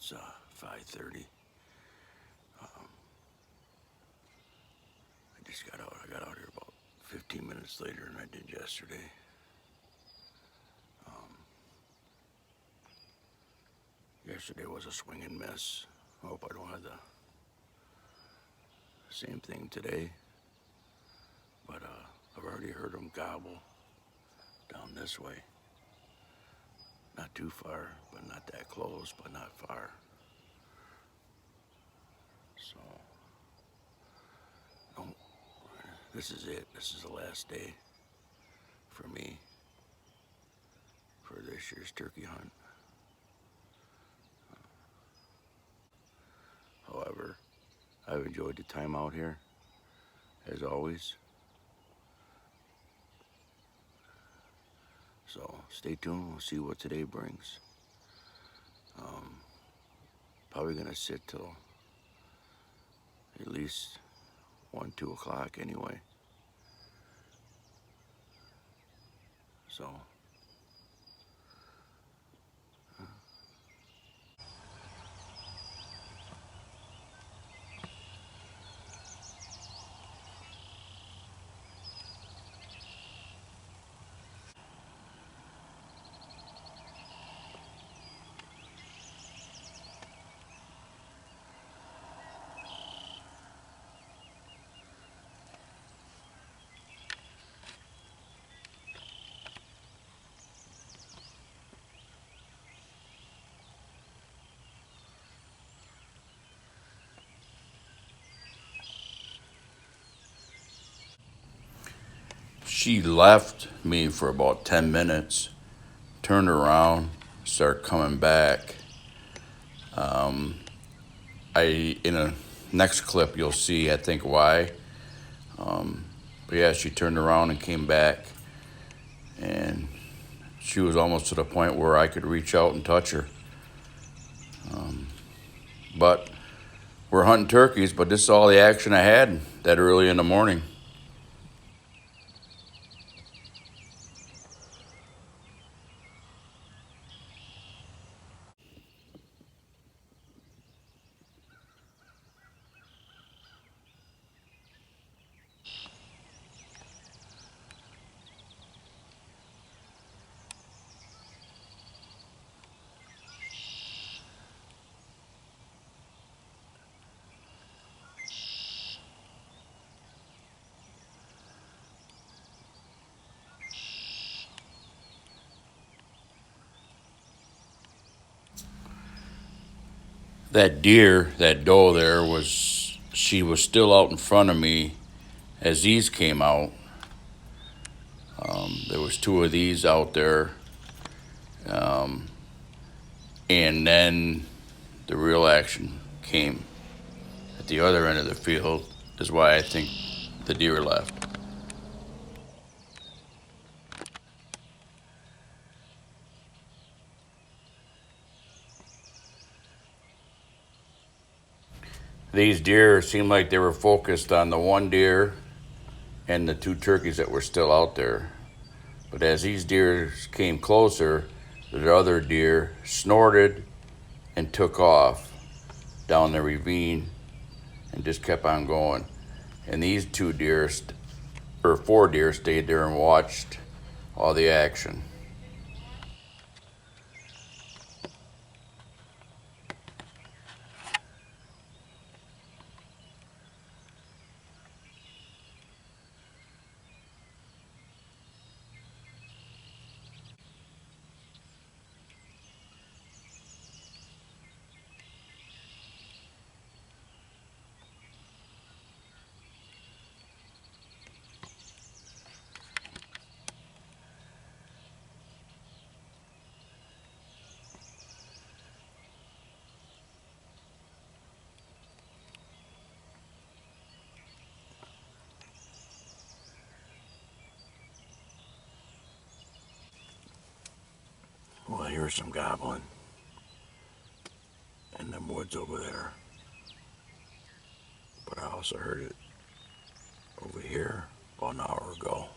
It's 5:30. I just got out. I got out here about 15 minutes later than I did yesterday. Yesterday was a swing and miss. I hope I don't have the same thing today. But I've already heard them gobble down this way. Not too far, but not that close, but not far. So, no, this is it. This is the last day for me for this year's turkey hunt. However, I've enjoyed the time out here, as always. So stay tuned. We'll see what today brings. Probably gonna sit till at least 1, 2 o'clock anyway. So. She left me for about 10 minutes, turned around, started coming back. In a next clip, you'll see, I think, why. But yeah, she turned around and came back, and she was almost to the point where I could reach out and touch her. But we're hunting turkeys, but this is all the action I had that early in the morning. That deer, that doe there, she was still out in front of me as these came out. There was 2 of these out there. And then the real action came at the other end of the field, is why I think the deer left. These deer seemed like they were focused on the one deer and the 2 turkeys that were still out there. But as these deer came closer, the other deer snorted and took off down the ravine and just kept on going. And these 2 deer, or 4 deer, stayed there and watched all the action. Well, I hear some gobbling in them woods over there. But I also heard it over here about an hour ago.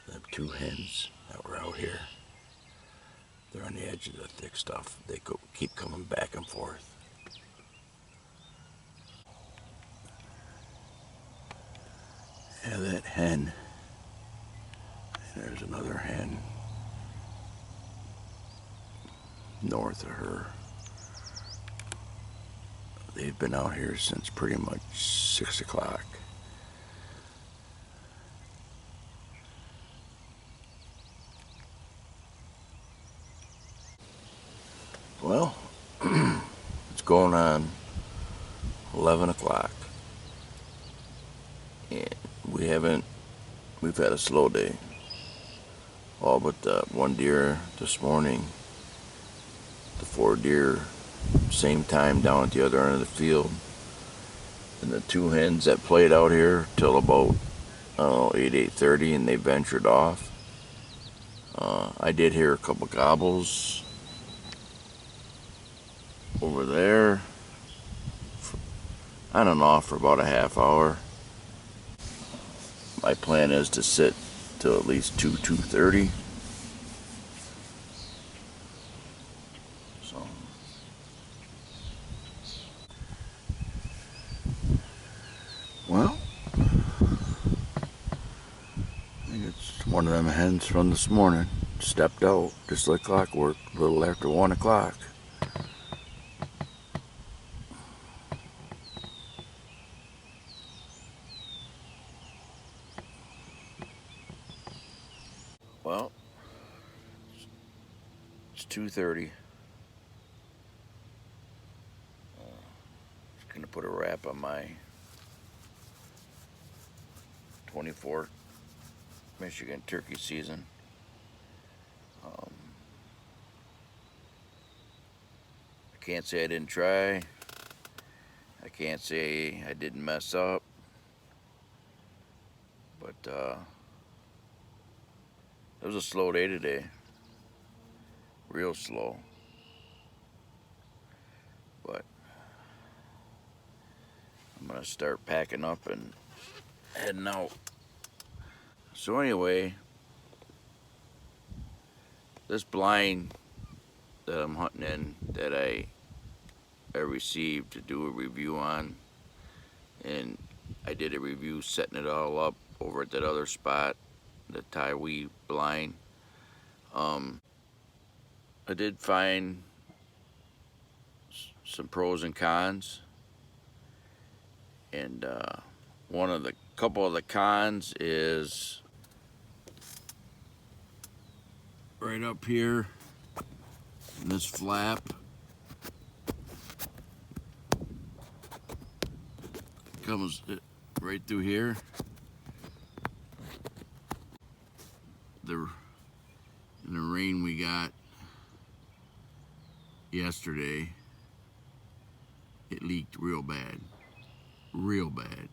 Them 2 hens that were out here. They're on the edge of the thick stuff. They keep coming back and forth. Yeah, that hen. There's another hen north of her. They've been out here since pretty much 6 o'clock. Well, it's going on 11 o'clock. And we've had a slow day. All but one deer this morning. The 4 deer, same time down at the other end of the field. And the 2 hens that played out here till about 8:30, and they ventured off. I did hear a couple gobbles over there, on and off for about a half hour. My plan is to sit till at least 2:30. So, well, I think it's one of them hens from this morning. Stepped out just like clockwork, a little after 1 o'clock. Well, it's 2:30. Just gonna put a wrap on my 24 Michigan turkey season. I can't say I didn't try. I can't say I didn't mess up. But it was a slow day today. Real slow. But I'm gonna start packing up and heading out. So anyway, this blind that I'm hunting in, that I received to do a review on, and I did a review setting it all up over at that other spot, the TIDEWE blind. I did find some pros and cons, and couple of the cons is right up here in this flap. Comes right through here. In the rain we got yesterday, it leaked real bad. Real bad.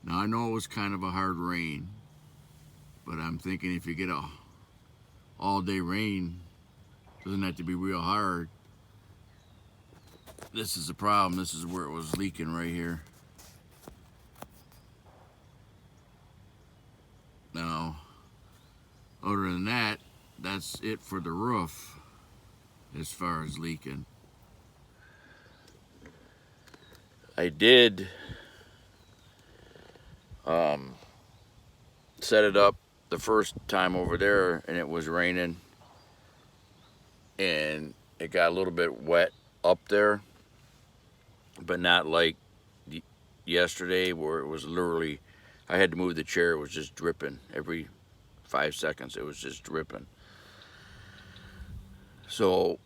Now I know it was kind of a hard rain, but I'm thinking if you get a all-day rain, it doesn't have to be real hard. This is the problem. This is where it was leaking right here. Now, other than that, that's it for the roof as far as leaking. I did set it up the first time over there, and it was raining, and it got a little bit wet up there, but not like yesterday where it was literally, I had to move the chair. It was just dripping every 5 seconds. It was just dripping. So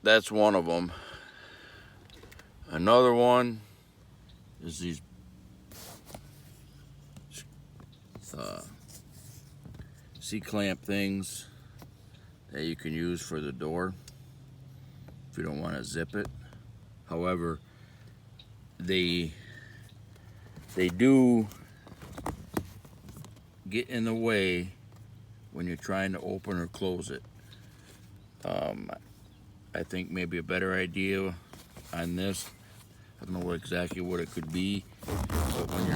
that's one of them. Another one is these C-clamp things that you can use for the door if you don't want to zip it. However, they do get in the way when you're trying to open or close it. I think maybe a better idea on this, I don't know exactly what it could be, but when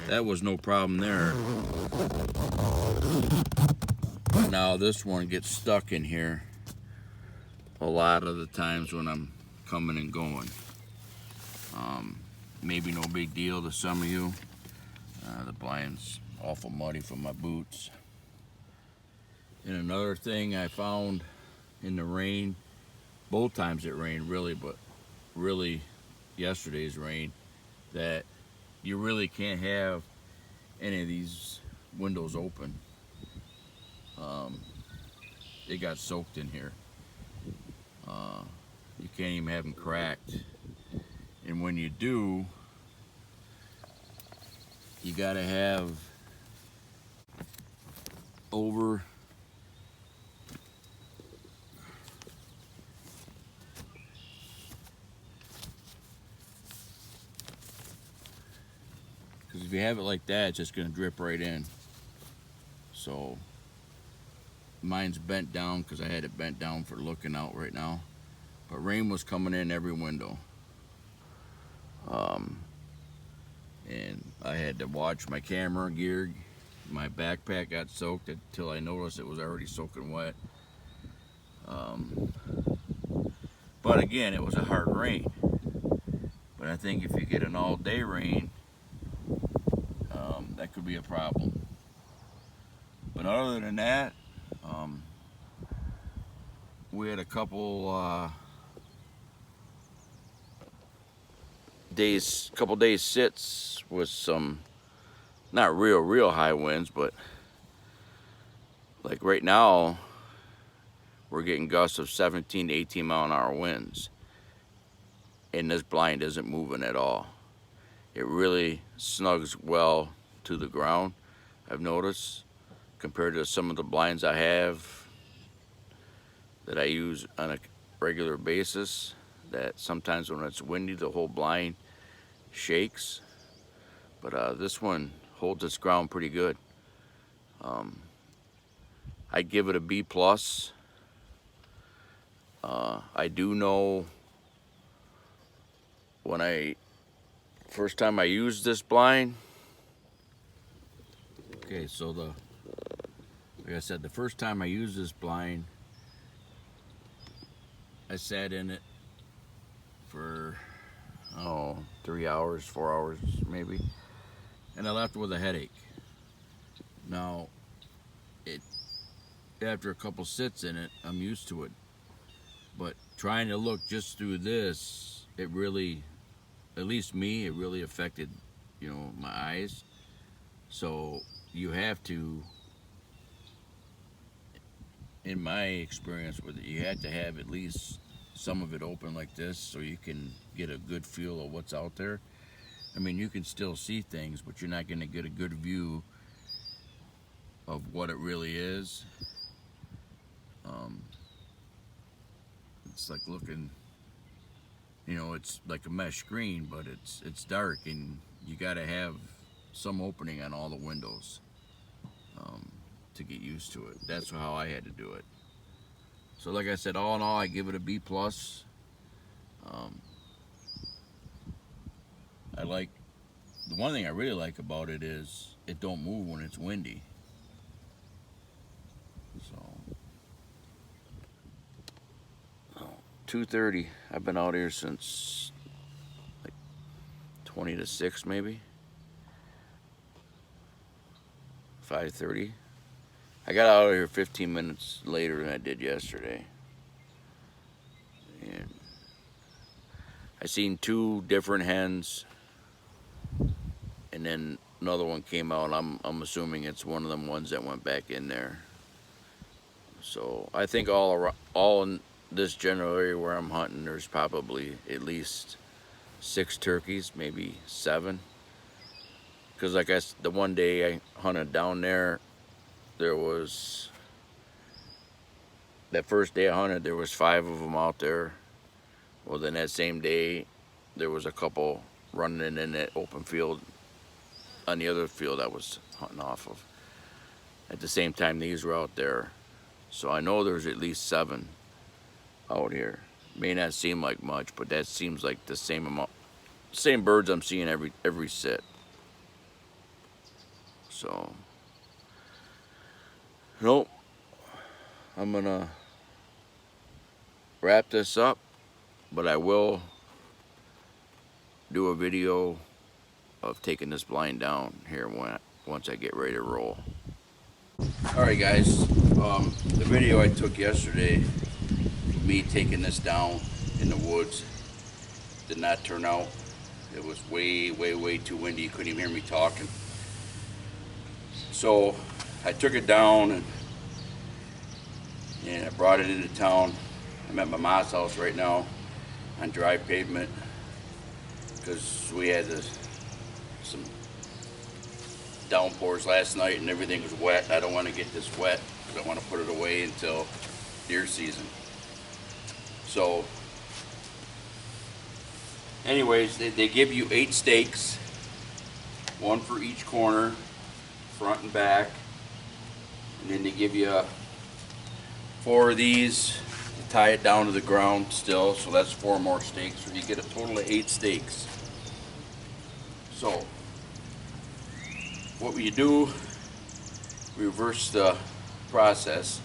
that was no problem there. Now this one gets stuck in here a lot of the times when I'm coming and going. Maybe no big deal to some of you. The blind's awful muddy from my boots. And another thing I found in the rain, both times it rained really, but really yesterday's rain, that you really can't have any of these windows open. It got soaked in here. You can't even have them cracked. And when you do, you gotta have over because if you have it like that, it's just gonna drip right in. So mine's bent down because I had it bent down for looking out right now, but rain was coming in every window. And I had to watch my camera gear. My backpack got soaked until I noticed it was already soaking wet. But again, it was a hard rain. But I think if you get an all-day rain, that could be a problem. But other than that, we had a couple days sits with some not real high winds, but like right now we're getting gusts of 17 to 18 mile an hour winds, and this blind isn't moving at all. It really snugs well to the ground, I've noticed, compared to some of the blinds I have that I use on a regular basis, that sometimes when it's windy the whole blind shakes. But this one holds its ground pretty good. I'd give it a B+. I do know when first time I used this blind, okay, so like I said, the first time I used this blind, I sat in it for 3 hours, 4 hours maybe, and I left with a headache. Now, after a couple sits in it, I'm used to it. But trying to look just through this, it really, at least me, it really affected, my eyes. So you have to, in my experience with it, you have to have at least some of it open like this so you can get a good feel of what's out there. I mean, you can still see things, but you're not going to get a good view of what it really is. It's like looking, it's like a mesh screen, but it's dark, and you got to have some opening on all the windows to get used to it. That's how I had to do it. So like I said, all in all, I give it a B+. The one thing I really like about it is it don't move when it's windy. So 2:30. I've been out here since like 20 to 6 maybe. 5:30. I got out of here 15 minutes later than I did yesterday. And I seen 2 different hens, and then another one came out. I'm assuming it's one of them ones that went back in there. So I think all in this general area where I'm hunting, there's probably at least 6 turkeys, maybe 7. Because like the one day I hunted down there, that first day I hunted, there was 5 of them out there. Well, then that same day, there was a couple running in that open field on the other field I was hunting off of. At the same time, these were out there. So I know there's at least 7 out here. May not seem like much, but that seems like the same amount, same birds I'm seeing every sit. So, nope. I'm gonna wrap this up, but I will do a video of taking this blind down here once I get ready to roll. Alright guys, the video I took yesterday, me taking this down in the woods, did not turn out. It was way too windy. You couldn't even hear me talking. So I took it down and I brought it into town. I'm at my mom's house right now on dry pavement because we had some downpours last night and everything was wet. I don't want to get this wet because I want to put it away until deer season. So anyways, they give you 8 stakes, 1 for each corner, front and back, and then they give you 4 of these to tie it down to the ground still, so that's 4 more stakes, so you get a total of 8 stakes. So what we do, we reverse the process.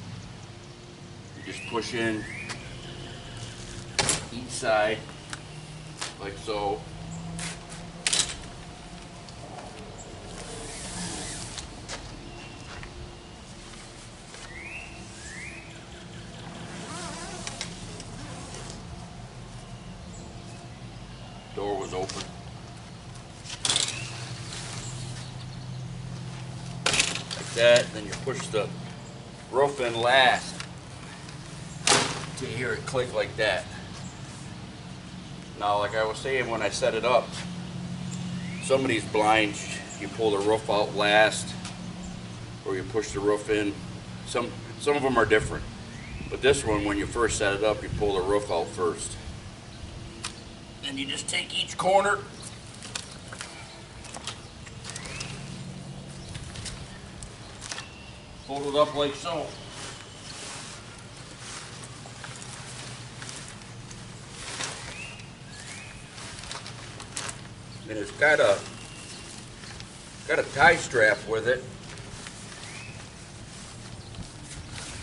You just push in each side like so. Door was open. Like that, then you push the roof in last till you hear it click like that. Now, like I was saying when I set it up, some of these blinds, you pull the roof out last, or you push the roof in. Some of them are different. But this one, when you first set it up, you pull the roof out first. Then you just take each corner, fold it up like so. And it's got a tie strap with it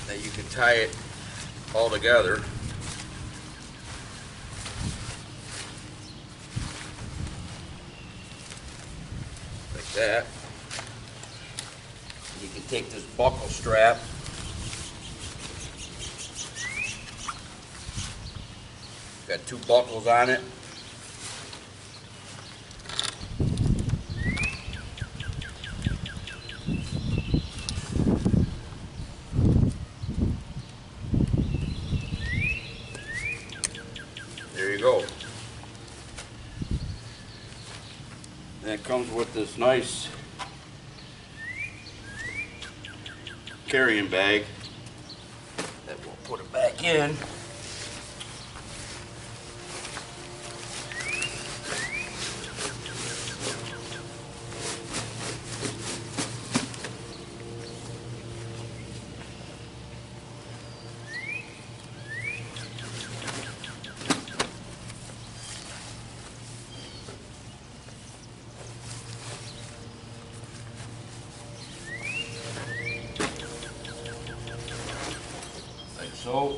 that you can tie it all together. Like that. You can take this buckle strap, got 2 buckles on it. There you go. And it comes with this nice carrying bag that we'll put it back in. So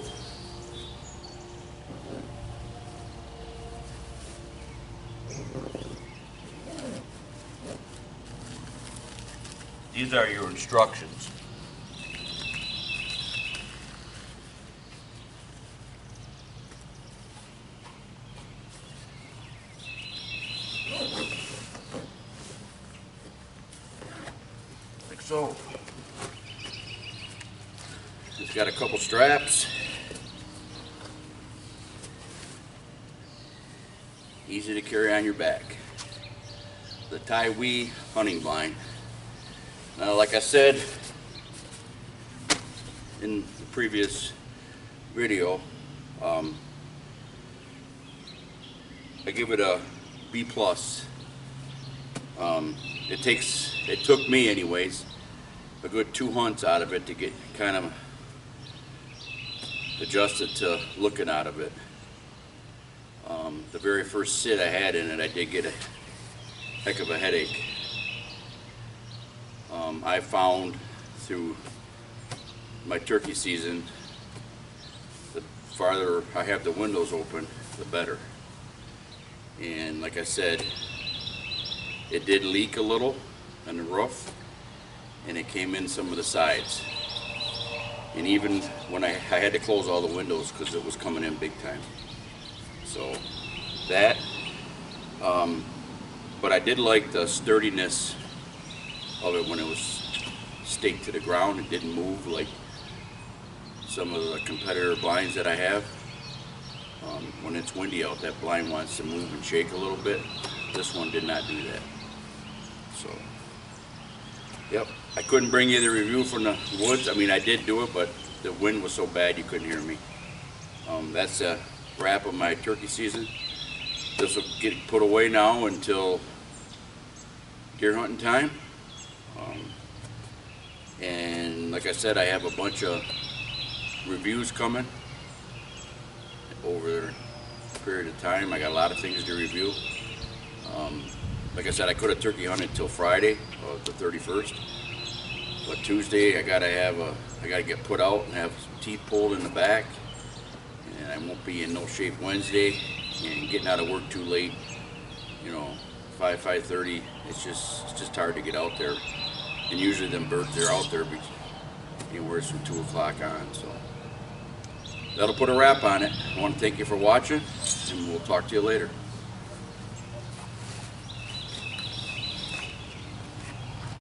these are your instructions. Like so. It's got a couple straps. Easy to carry on your back. The TIDEWE hunting blind. Now, like I said in the previous video, I give it a B+. It took me anyways a good 2 hunts out of it to get kind of adjusted to looking out of it. The very first sit I had in it, I did get a heck of a headache. I found through my turkey season farther I have the windows open, the better. And like I said, it did leak a little on the roof, and it came in some of the sides. And even when I had to close all the windows because it was coming in big time. So that, but I did like the sturdiness of it when it was staked to the ground. It didn't move like some of the competitor blinds that I have. When it's windy out, that blind wants to move and shake a little bit. This one did not do that. So, yep. I couldn't bring you the review from the woods. I mean, I did do it, but the wind was so bad you couldn't hear me. That's a wrap of my turkey season. This will get put away now until deer hunting time. And like I said, I have a bunch of reviews coming over a period of time. I got a lot of things to review. Like I said, I could have turkey hunted till Friday, the 31st. But Tuesday I gotta get put out and have some teeth pulled in the back, and I won't be in no shape Wednesday. And getting out of work too late, you know, 5:30. It's just hard to get out there. And usually them birds are out there anywhere from 2 o'clock on. So that'll put a wrap on it. I want to thank you for watching, and we'll talk to you later.